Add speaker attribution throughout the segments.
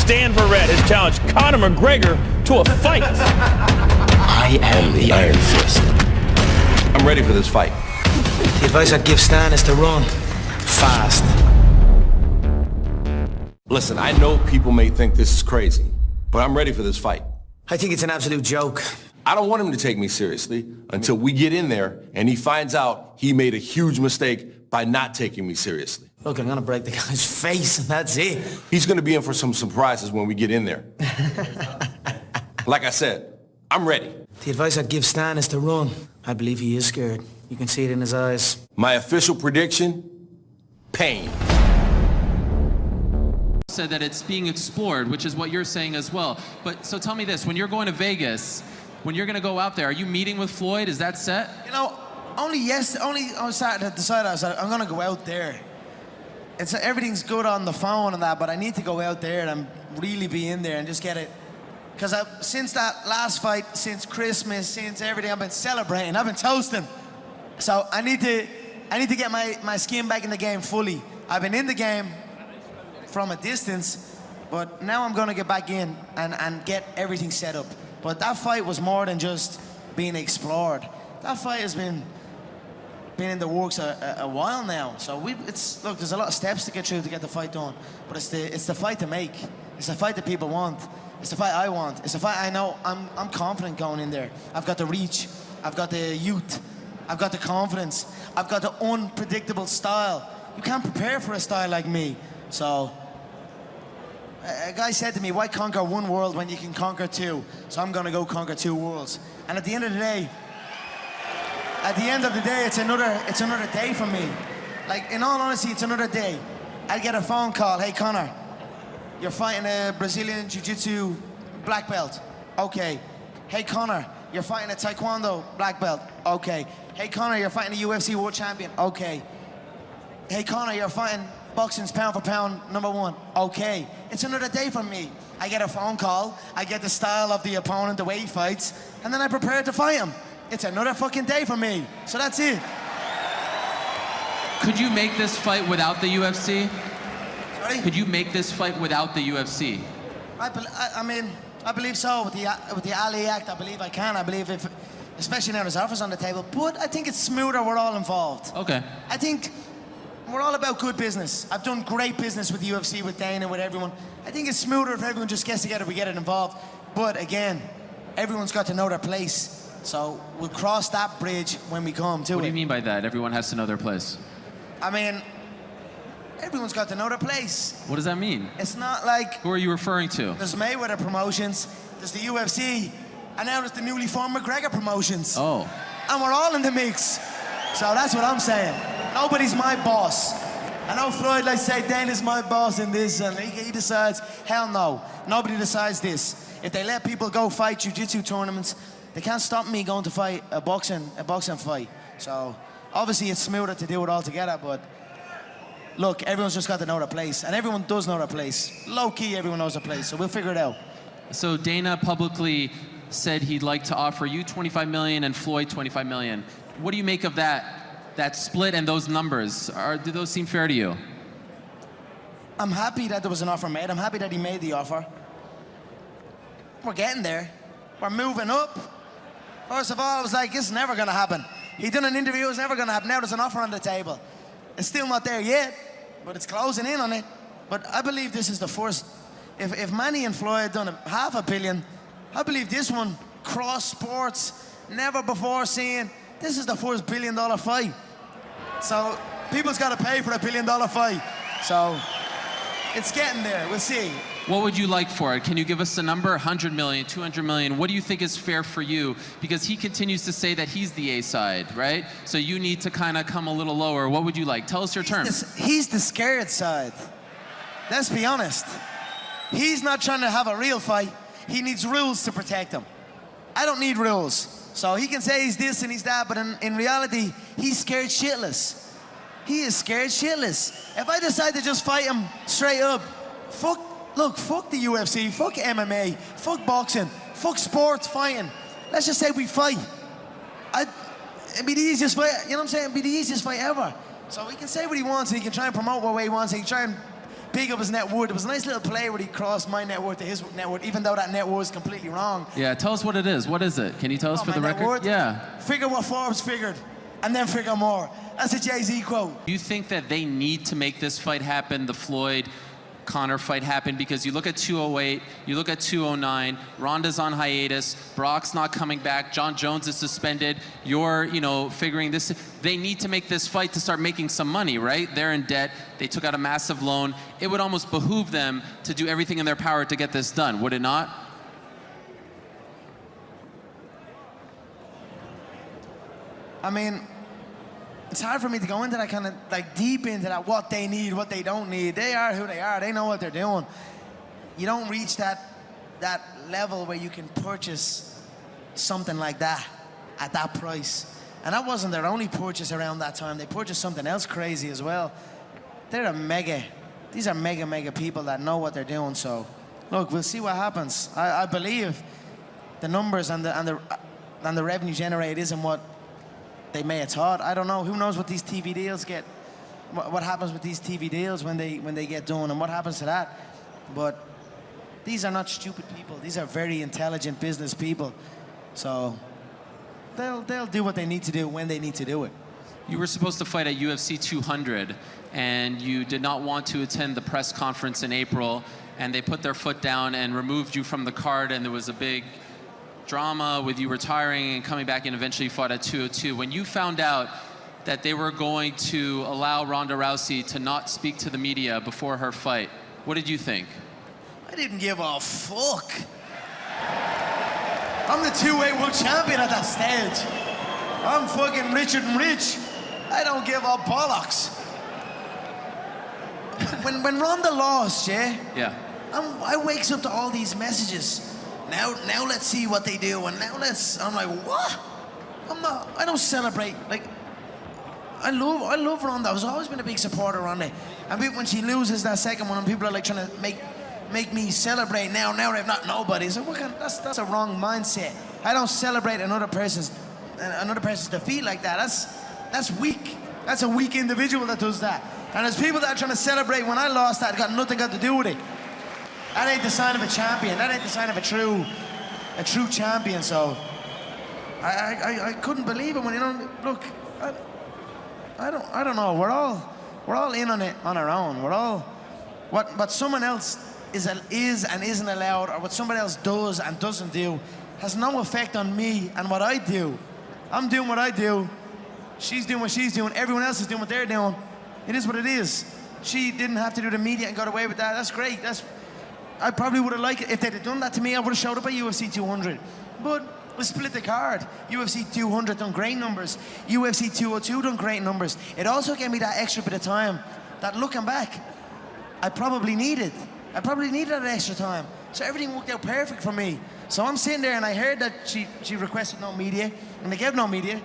Speaker 1: Stan Verrett has challenged Conor McGregor to a fight.
Speaker 2: I am the Iron Fist.
Speaker 3: I'm ready for this fight.
Speaker 2: The advice I'd give Stan is to run fast.
Speaker 3: Listen, I know people may think this is crazy, but I'm ready for this fight.
Speaker 2: I think it's an absolute joke.
Speaker 3: I don't want him to take me seriously until we get in there and he finds out he made a huge mistake by not taking me seriously.
Speaker 2: Look, I'm gonna break the guy's face and that's it.
Speaker 3: He's gonna be in for some surprises when we get in there. Like I said, I'm ready.
Speaker 2: The advice I'd give Stan is to run. I believe he is scared. You can see it in his eyes.
Speaker 3: My official prediction, pain.
Speaker 4: Said that it's being explored, which is what you're saying as well. But so tell me this, when you're going to Vegas, when you're gonna go out there, are you meeting with Floyd? Is that set?
Speaker 5: You know, only I was starting to decide, I'm gonna go out there. Everything's good on the phone and that, but I need to go out there and really be in there and just get it. Because since that last fight, since Christmas, since everything, I've been celebrating, I've been toasting. So I need to get my skin back in the game fully. I've been in the game from a distance, but now I'm gonna get back in and get everything set up. But that fight was more than just being explored. That fight has been in the works a while now. So look, there's a lot of steps to get through to get the fight done, but it's the fight to make. It's the fight that people want. It's the fight I want. It's the fight I know I'm confident going in there. I've got the reach. I've got the youth. I've got the confidence. I've got the unpredictable style. You can't prepare for a style like me. So a guy said to me, why conquer one world when you can conquer two? So I'm gonna go conquer two worlds. And at the end of the day, it's another day for me. Like, in all honesty, it's another day. I get a phone call, hey Conor, you're fighting a Brazilian Jiu-Jitsu black belt. Okay. Hey Conor, you're fighting a Taekwondo black belt. Okay. Hey Conor, you're fighting a UFC world champion. Okay. Hey Conor, you're fighting boxing's pound for pound #1. Okay. It's another day for me. I get a phone call, I get the style of the opponent, the way he fights, and then I prepare to fight him. It's another fucking day for me. So that's it.
Speaker 4: Could you make this fight without the UFC?
Speaker 5: Sorry?
Speaker 4: Could you make this fight without the UFC?
Speaker 5: I mean, I believe so. With the Ali Act, I believe I can. I believe especially now there's offers on the table, but I think it's smoother, we're all involved.
Speaker 4: Okay.
Speaker 5: I think we're all about good business. I've done great business with the UFC, with Dana, with everyone. I think it's smoother if everyone just gets together, we get it involved. But again, everyone's got to know their place. So we'll cross that bridge when we come to it.
Speaker 4: What do you mean by that? Everyone has to know their place.
Speaker 5: I mean, everyone's got to know their place.
Speaker 4: What does that mean?
Speaker 5: It's not like...
Speaker 4: Who are you referring to?
Speaker 5: There's Mayweather Promotions, there's the UFC, and now there's the newly formed McGregor Promotions.
Speaker 4: Oh.
Speaker 5: And we're all in the mix. So that's what I'm saying. Nobody's my boss. I know Floyd likes to say, Dana's my boss in this, and he decides. Hell no. Nobody decides this. If they let people go fight jiu-jitsu tournaments, they can't stop me going to fight a boxing fight. So obviously it's smoother to do it all together, but look, everyone's just got to know their place, and everyone does know their place. Low-key, everyone knows their place, so we'll figure it out.
Speaker 4: So Dana publicly said he'd like to offer you $25 million and Floyd $25 million. What do you make of that split and those numbers? Do those seem fair to you?
Speaker 5: I'm happy that there was an offer made. I'm happy that he made the offer. We're getting there. We're moving up. First of all, I was like, this is never gonna happen. He done an interview, it's never gonna happen. Now there's an offer on the table. It's still not there yet, but it's closing in on it. But I believe this is the first. If Manny and Floyd done $500 million, I believe this one, cross sports, never before seen. This is the first $1 billion fight. So people's got to pay for a $1 billion fight. So it's getting there. We'll see.
Speaker 4: What would you like for it? Can you give us a number? 100 million, 200 million? What do you think is fair for you? Because he continues to say that he's the A side, right? So you need to kind of come a little lower. What would you like? Tell us your terms.
Speaker 5: He's the scared side. Let's be honest. He's not trying to have a real fight. He needs rules to protect him. I don't need rules. So he can say he's this and he's that, but in reality, he's scared shitless. He is scared shitless. If I decide to just fight him straight up, fuck the UFC, fuck MMA, fuck boxing, fuck sports fighting. Let's just say we fight. It'd be the easiest fight, you know what I'm saying? It'd be the easiest fight ever. So he can say what he wants, and he can try and promote what way he wants, and he can try and big up his net worth. It was a nice little play where he crossed my net worth to his net worth, even though that net worth was completely wrong.
Speaker 4: Yeah, tell us what it is. What is it? Can you tell us for
Speaker 5: my
Speaker 4: the
Speaker 5: net
Speaker 4: record?
Speaker 5: worth?
Speaker 4: Yeah.
Speaker 5: Figure what Forbes figured, and then figure more. That's a Jay-Z quote.
Speaker 4: Do you think that they need to make this fight happen, the Floyd-Conor fight happen? Because you look at 208, you look at 209, Ronda's on hiatus, Brock's not coming back, John Jones is suspended, you're, figuring this. They need to make this fight to start making some money, right? They're in debt, they took out a massive loan. It would almost behoove them to do everything in their power to get this done, would it not?
Speaker 5: I mean, it's hard for me to go into that kind of, like, deep into that, what they need, what they don't need. They are who they are. They know what they're doing. You don't reach that level where you can purchase something like that at that price. And that wasn't their only purchase around that time. They purchased something else crazy as well. These are mega people that know what they're doing. So, look, we'll see what happens. I believe the numbers and the revenue generated isn't what they may have thought. I don't know. Who knows what these TV deals get? What happens with these TV deals when they get done, and what happens to that? But these are not stupid people. These are very intelligent business people. So they'll do what they need to do when they need to do it.
Speaker 4: You were supposed to fight at UFC 200, and you did not want to attend the press conference in April, and they put their foot down and removed you from the card, and there was a big drama with you retiring and coming back, and eventually you fought at 202. When you found out that they were going to allow Ronda Rousey to not speak to the media before her fight, what did you think?
Speaker 5: I didn't give a fuck. I'm the two-weight world champion at that stage. I'm fucking Richard and Rich. I don't give a bollocks. when Ronda lost,
Speaker 4: yeah,
Speaker 5: I wakes up to all these messages. Now let's see what they do, and I'm like, what? I don't celebrate. Like, I love Ronda. I've always been a big supporter of Ronda. And when she loses that second one, and people are like trying to make me celebrate now they've not nobody. So that's a wrong mindset. I don't celebrate another person's defeat like that. That's weak. That's a weak individual that does that. And there's people that are trying to celebrate when I lost that nothing got to do with it. That ain't the sign of a champion. That ain't the sign of a true champion. So I couldn't believe it when look. I don't know. We're all in on it on our own. We're all what someone else is and isn't allowed, or what somebody else does and doesn't do, has no effect on me and what I do. I'm doing what I do. She's doing what she's doing. Everyone else is doing what they're doing. It is what it is. She didn't have to do the media and got away with that. That's great. I probably would have liked it. If they'd have done that to me, I would have showed up at UFC 200. But we split the card. UFC 200 done great numbers. UFC 202 done great numbers. It also gave me that extra bit of time that, looking back, I probably needed. I probably needed that extra time. So everything worked out perfect for me. So I'm sitting there and I heard that she requested no media, and they gave no media.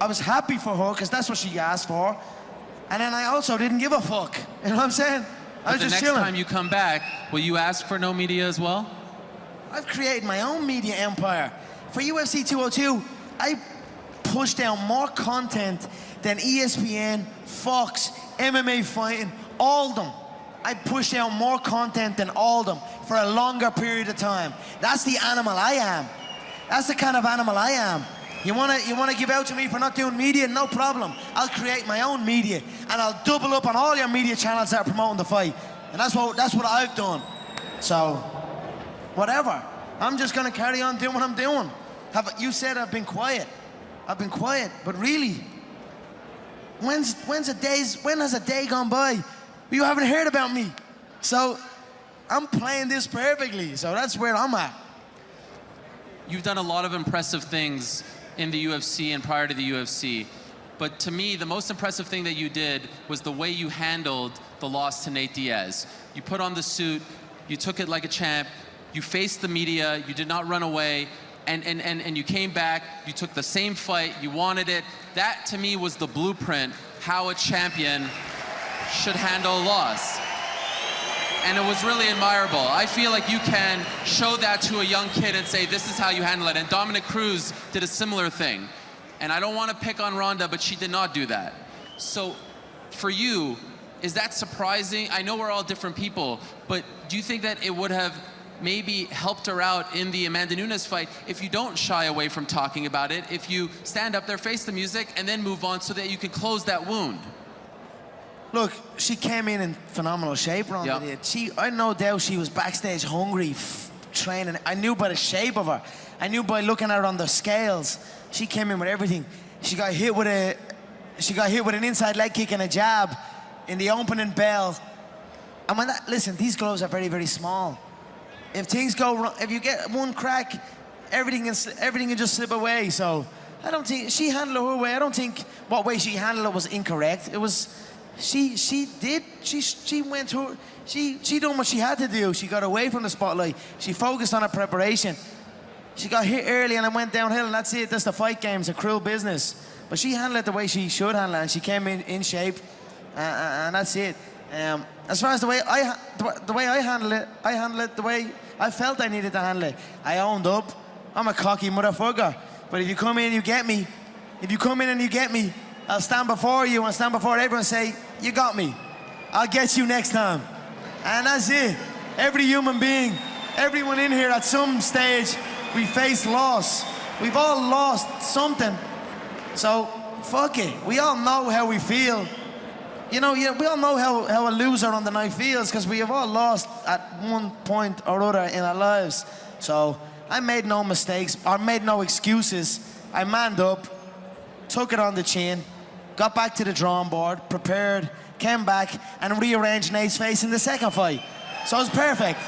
Speaker 5: I was happy for her because that's what she asked for. And then I also didn't give a fuck. You know what I'm saying? I was just chilling.
Speaker 4: The next time you come back, will you ask for no media as well?
Speaker 5: I've created my own media empire. For UFC 202, I pushed out more content than ESPN, Fox, MMA Fighting, all of them. I pushed out more content than all of them for a longer period of time. That's the animal I am. That's the kind of animal I am. You wanna give out to me for not doing media? No problem. I'll create my own media, and I'll double up on all your media channels that are promoting the fight. And that's what I've done. So, whatever. I'm just gonna carry on doing what I'm doing. You said I've been quiet. I've been quiet, but really, when has a day gone by where you haven't heard about me? So, I'm playing this perfectly. So that's where I'm at.
Speaker 4: You've done a lot of impressive things in the UFC and prior to the UFC. But to me, the most impressive thing that you did was the way you handled the loss to Nate Diaz. You put on the suit, you took it like a champ, you faced the media, you did not run away, and you came back, you took the same fight, you wanted it. That, to me, was the blueprint how a champion should handle a loss. And it was really admirable. I feel like you can show that to a young kid and say, this is how you handle it. And Dominic Cruz did a similar thing. And I don't want to pick on Ronda, but she did not do that. So for you, Is that surprising? I know we're all different people, but do you think that it would have maybe helped her out in the Amanda Nunes fight if you don't shy away from talking about it, if you stand up there, face the music, and then move on so that you can close that wound?
Speaker 5: Look, she came in phenomenal shape, Ron.
Speaker 4: Yep.
Speaker 5: I no doubt she was backstage hungry, training. I knew by the shape of her. I knew by looking at her on the scales. She came in with everything. She got hit with an inside leg kick and a jab in the opening bell. And when that, listen, these gloves are very, very small. If things go wrong, if you get one crack, everything can just slip away. So I don't think she handled it her way. I don't think what way she handled it was incorrect. It was, she went through, she done what she had to do. She got away from the spotlight. She focused on her preparation. She got hit early and then went downhill, and that's it. That's the fight game. It's a cruel business. But she handled it the way she should handle it, and she came in shape, and that's it. As far as the way I handle it the way I felt I needed to handle it. I owned up. I'm a cocky motherfucker. But if you come in and you get me, I'll stand before you and stand before everyone and say, you got me. I'll get you next time. And that's it. Every human being, everyone in here at some stage, we face loss. We've all lost something. So, fuck it. We all know how we feel. You know, we all know how a loser on the night feels, because we have all lost at one point or other in our lives. So I made no mistakes, or made no excuses. I manned up, took it on the chin, got back to the drawing board, prepared, came back, and rearranged Nate's face in the second fight. So it was perfect.